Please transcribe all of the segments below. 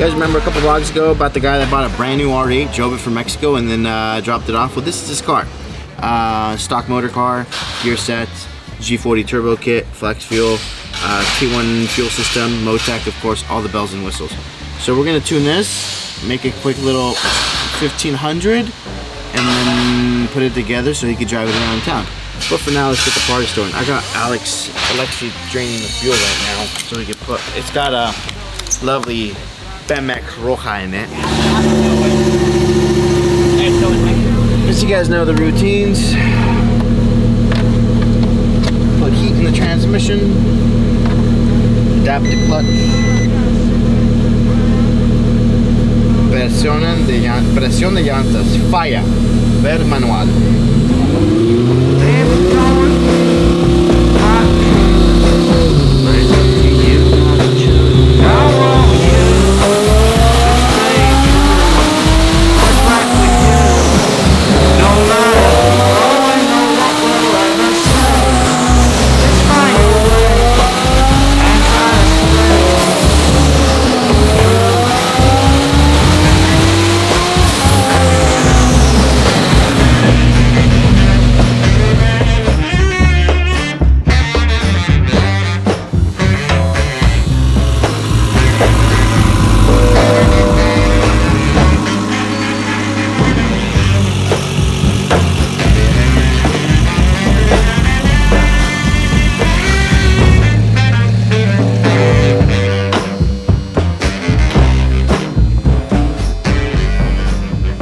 guys remember a couple vlogs ago about the guy that bought a brand new R8, drove it from Mexico, and then dropped it off? Well, this is his car. Stock motor car, gear set, G40 turbo kit, flex fuel, T1 fuel system, Motec, of course, all the bells and whistles. So we're gonna tune this, make a quick little 1500, and then put it together so he can drive it around town. But for now, let's get the party started. I got Alexi draining the fuel right now, so we can put. It's got a lovely Pemex Roja in it. As you guys know the routines. Put heat in the transmission. Adaptive clutch. Presión de llantas. Falla. Ver manual.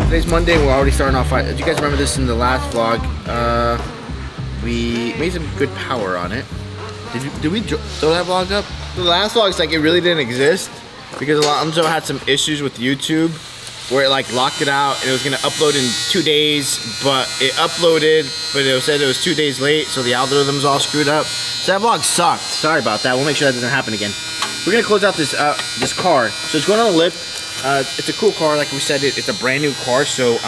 Today's Monday, we're already starting off. Did you guys remember this in the last vlog? We made some good power on it. Did we throw that vlog up? The last vlog is like it really didn't exist because Alonso had some issues with YouTube where it like locked it out and it was gonna upload in 2 days, but it uploaded, but it said it was 2 days late, so the algorithm's all screwed up. So that vlog sucked. Sorry about that. We'll make sure that doesn't happen again. We're gonna close out this this car. So it's going on a lift. It's a cool car, like we said, it's a brand new car, so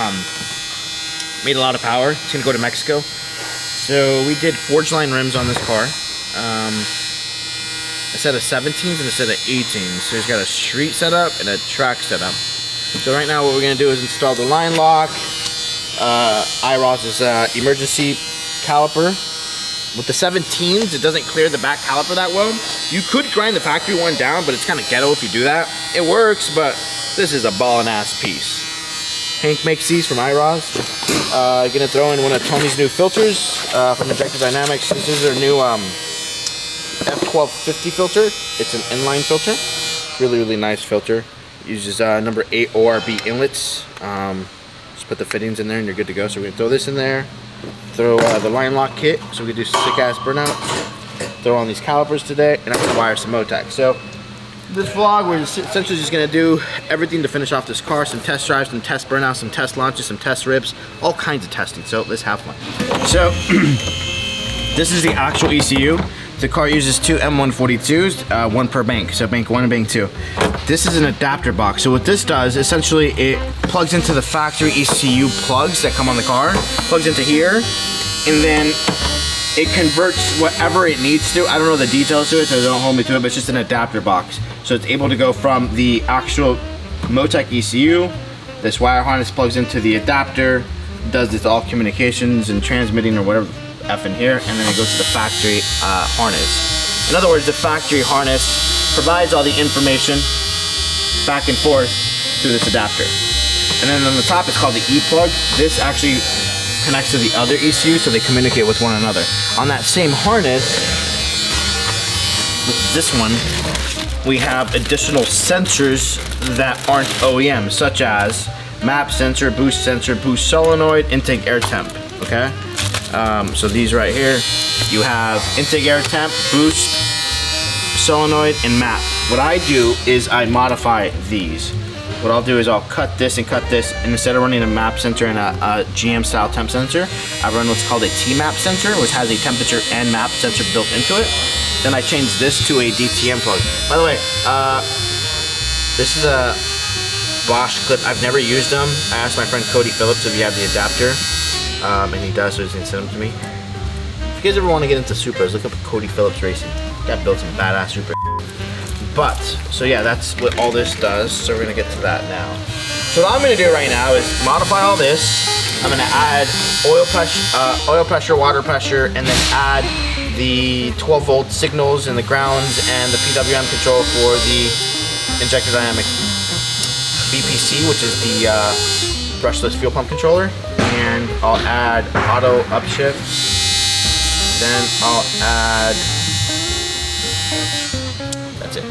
made a lot of power. It's gonna go to Mexico. So we did forged line rims on this car. A set of 17s and a set of 18s. So he's got a street setup and a track setup. So right now what we're gonna do is install the line lock, IROS's emergency caliper. With the 17s, it doesn't clear the back caliper that well. You could grind the factory one down, but it's kind of ghetto if you do that. It works, but this is a ballin' ass piece. Hank makes these from IROS. Gonna throw in one of Tony's new filters from Objective Dynamics. This is their new F1250 filter. It's an inline filter. Really, really nice filter. Uses number 8 ORB inlets. Just put the fittings in there and you're good to go. So we're gonna throw this in there. Throw the line lock kit, so we can do sick ass burnouts. Throw on these calipers today, and I'm gonna wire some Motec. So this vlog, we're essentially just gonna do everything to finish off this car. Some test drives, some test burnouts, some test launches, some test rips, all kinds of testing. So let's have fun. So this is the actual ECU. The car uses 2 M142s, 1 per bank. So bank 1 and bank 2. This is an adapter box. So what this does, essentially it plugs into the factory ECU plugs that come on the car, plugs into here, and then it converts whatever it needs to. I don't know the details to it, so don't hold me to it, but it's just an adapter box. So it's able to go from the actual Motec ECU, this wire harness plugs into the adapter, does this all communications and transmitting or whatever F in here, and then it goes to the factory harness. In other words, the factory harness provides all the information back and forth through this adapter. And then on the top it's called the E-plug. This actually connects to the other ECU so they communicate with one another. On that same harness, with this one, we have additional sensors that aren't OEM, such as map sensor, boost solenoid, intake air temp, okay? So these right here, you have intake air temp, boost, solenoid, and map. What I do is I modify these. What I'll do is I'll cut this, and instead of running a map sensor and a GM style temp sensor, I run what's called a T-map sensor, which has a temperature and map sensor built into it. Then I change this to a DTM plug. By the way, this is a Bosch clip. I've never used them. I asked my friend Cody Phillips if he had the adapter. And he does, so he's gonna send them to me. If you guys ever want to get into Supras, look up Cody Phillips Racing. That built some badass Supra. But, so yeah, that's what all this does. So we're gonna get to that now. So what I'm gonna do right now is modify all this. I'm gonna add oil pressure, water pressure, and then add the 12 volt signals in the grounds and the PWM control for the injector dynamic BPC, which is the brushless fuel pump controller. And I'll add auto upshift. Then I'll add, that's it.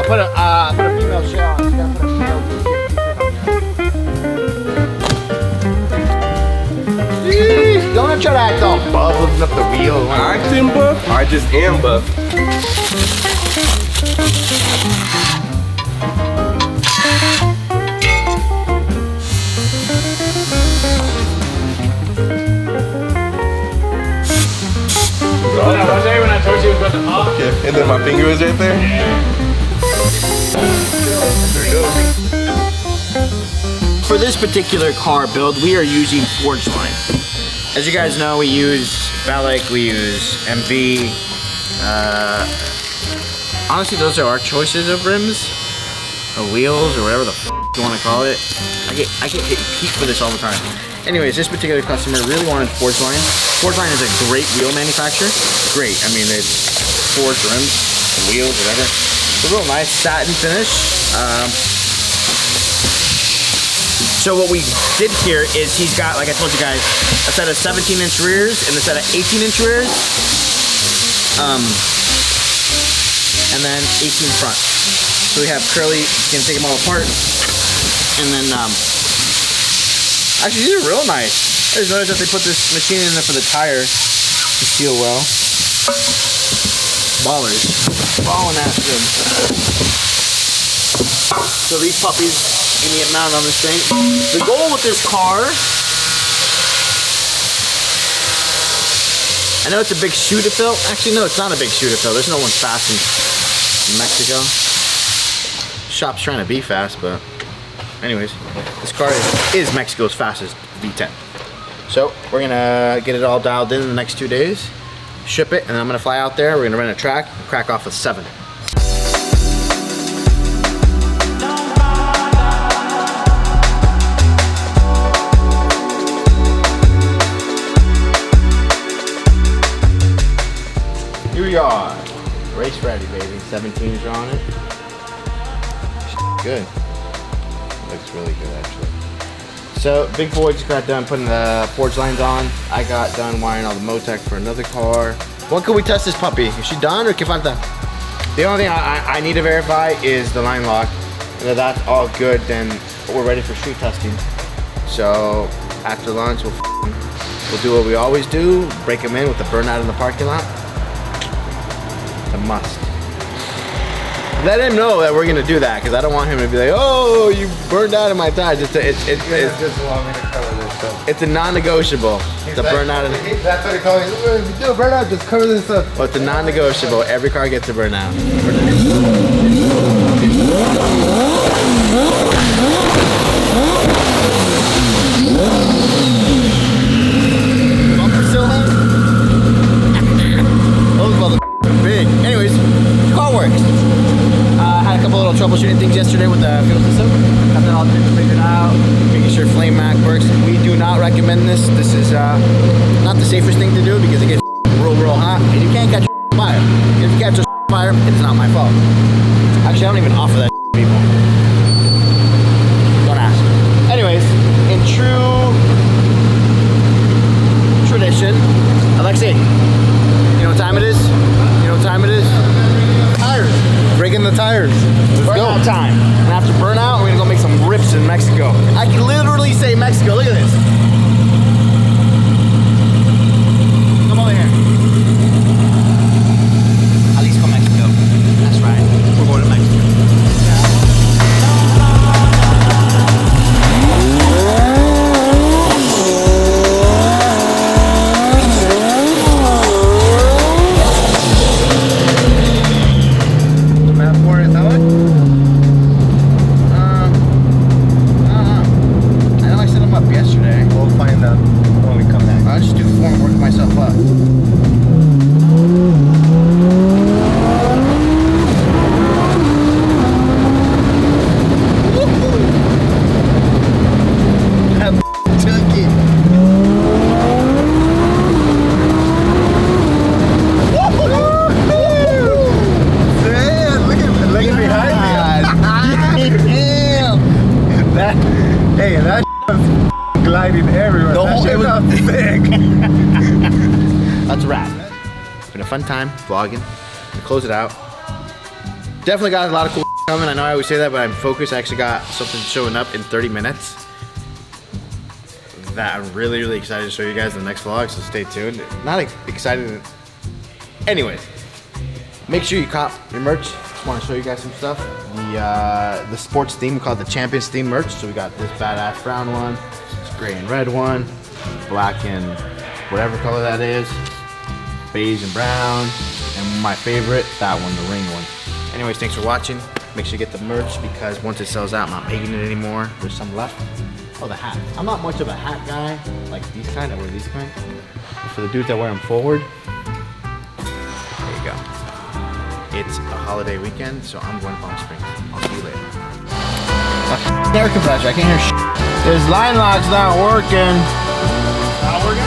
Put a female shell on. You gotta put a male Jeez, don't try to act all buff, lifting up the wheel. Acting buff? I just am buff. Jose, when I told you it was going to up. Okay, and then my finger was right there? There it goes. For this particular car build, we are using forged line. As you guys know, we use Bellic, we use MV. Honestly, those are our choices of rims, or wheels, or whatever the f you want to call it. I get hit heat for this all the time. Anyways, this particular customer really wanted forged line. Forged line is a great wheel manufacturer. Great. I mean, it's forged rims, wheels, whatever. It's a real nice satin finish. So what we did here is he's got, like I told you guys, a set of 17-inch rears and a set of 18-inch rears. And then 18 front. So we have curly, you can take them all apart. And then, actually these are real nice. I just noticed that they put this machine in there for the tire to seal well. Ballers. Balling ass good. So these puppies can get mounted on this thing. The goal with this car, I know it's a big shoe to fill. Actually, no, it's not a big shoe to fill. There's no one fast in Mexico. Shop's trying to be fast, but anyways, this car is Mexico's fastest V10. So we're gonna get it all dialed in the next 2 days, ship it, and then I'm gonna fly out there. We're gonna rent a track, crack off with 7. Here we are, race ready, baby. 17s are on it. Good. Looks really good, actually. So, Big Boy just got done putting the forged lines on. I got done wiring all the Motec for another car. When can we test this puppy? Is she done or que falta? The only thing I need to verify is the line lock. And if that's all good, then we're ready for street testing. So, after lunch, we'll do what we always do. Break them in with the burnout in the parking lot. It's a must. Let him know that we're gonna do that, because I don't want him to be like, oh, you burned out in my tires. It's just want me to cover this stuff. It's a non-negotiable. The burnout. That's what he calls it. If you do a burnout, just cover this up. Well, it's a non-negotiable. Every car gets a burnout. Bumper still on? Those motherfuckers big. Anyways, car works. Had a couple little troubleshooting things yesterday with the fuel system. Got that all figured out. Making sure flame mac works. We do not recommend this. This is not the safest thing to do because it gets real hot and you can't catch fire. If you catch a fire, it's not my fault. Actually, I don't even offer that people. Don't ask. Anyways, in true tradition, Alexi, you know what time it is? You know what time it is? Tires. Breaking the tires. Let's go. Burnout time. And after burnout, we're gonna go make some rips in Mexico. I can literally say Mexico. Look at this. Come over here. Jalisco, Mexico. That's right. We're going to Mexico. been a fun time vlogging. To close it out. Definitely got a lot of cool coming. I know I always say that, but I'm focused. I actually got something showing up in 30 minutes that I'm really, really excited to show you guys in the next vlog, so stay tuned. Not excited. Anyways, make sure you cop your merch. Just want to show you guys some stuff. The sports theme, we call it the Champions theme merch. So we got this badass brown one, this gray and red one, black and whatever color that is, beige and brown, and my favorite, that one, the ring one. Anyways, thanks for watching. Make sure you get the merch because once it sells out, I'm not making it anymore. There's some left. Oh, the hat. I'm not much of a hat guy, like these kind. I wear these kind. But for the dudes that wear them forward, there you go. It's a holiday weekend, so I'm going to Palm Springs. I'll see you later. Air compressor. I can't hear shit. This line lock's not working. Not working?